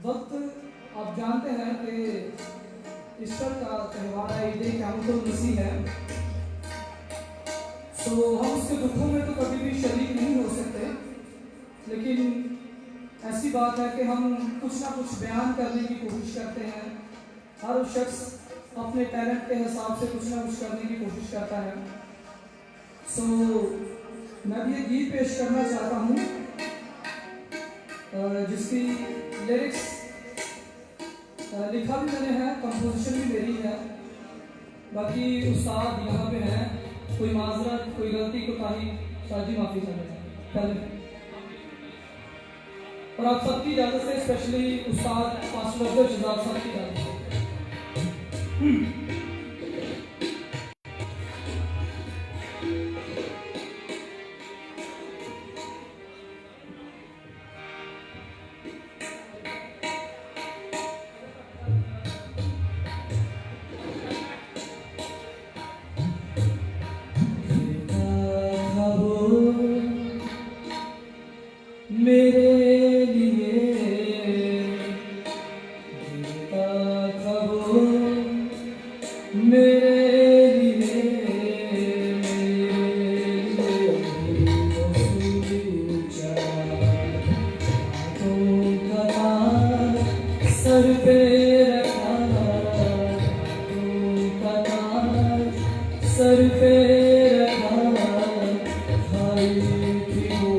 वक्त आप जानते हैं कि ईस्टर का त्यौहार है, ईद क़यामतुल मसीह है। सो हम उसके दुखों में तो कभी भी शरीक नहीं हो सकते, लेकिन ऐसी बात है कि हम कुछ ना कुछ बयान करने की कोशिश करते हैं। हर शख्स अपने टैलेंट के हिसाब से कुछ ना कुछ करने की कोशिश करता है। सो मैं भी एक गीत पेश करना चाहता हूँ जिसकी लिरिक्स लिखा भी मैंने है, कंपोजिशन भी मेरी है। बाकी उस्ताद यहाँ पे हैं, कोई माजरत, कोई गलती, कोताही, साजी माफ़ी चाहते पहले। और आप सबकी इजाज़त से, स्पेशली उस्ताद फासिल अफजल शहजाद साहब की इजाज़त से। मेरे लिए जीता था वो, मेरे लिए, सर पे रखा, सर पे रखा, भाई थी वो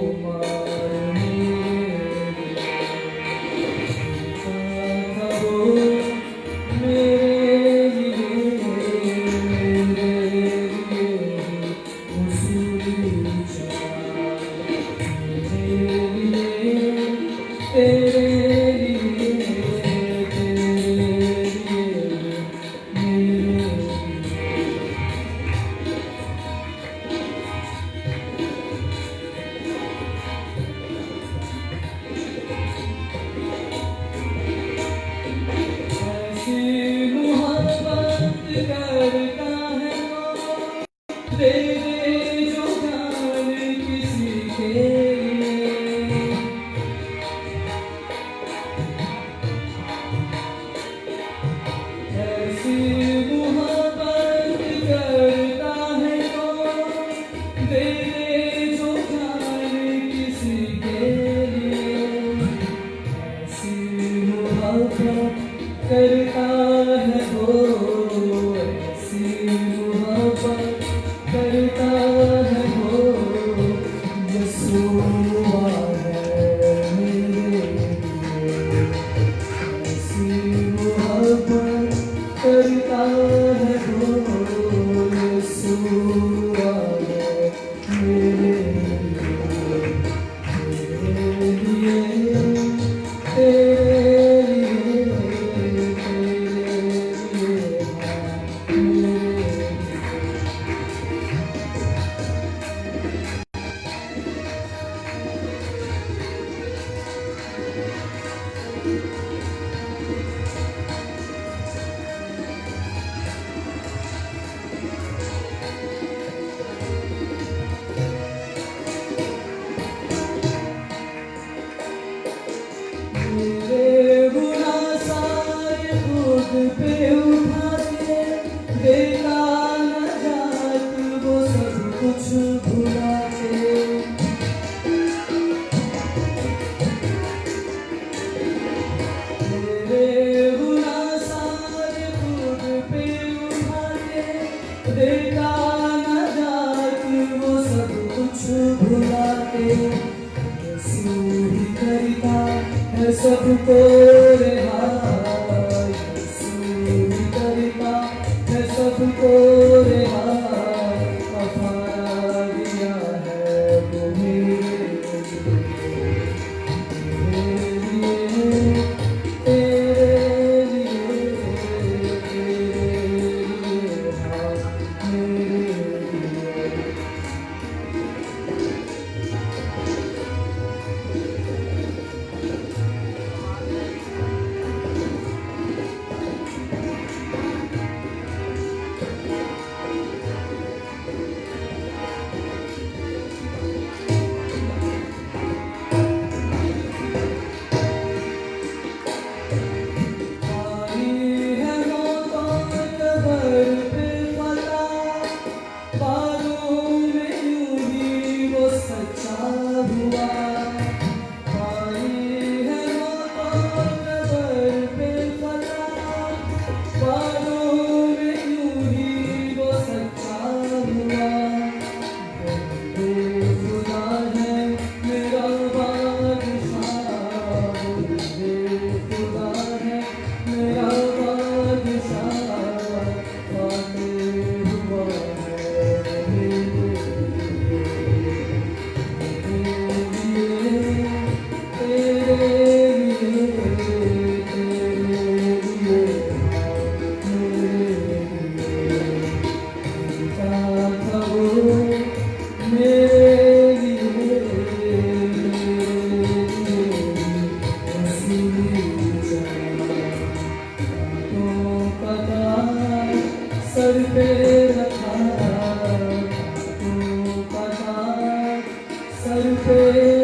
करता है वो, ऐसी मोहब्बत करता है वो, यसूआ है मेरे लिए। ऐसी मोहब्बत करता है वो, यसूआ है मेरे लिए, तेरे लिए, तेरे पे उठा के देता नजात, वो सब कुछ भुला के। तेरे गुनाह सारे खुद पे उठा के देता नजात, वो सब कुछ भुला के। यीशु ही करता है सबको रिहा, सबको रिहा, वफा दिया है वो मेरे लिए, तेरे लिए, तेरे लिए, हाँ मेरे लिए। सर पे रखा तो पता सर पे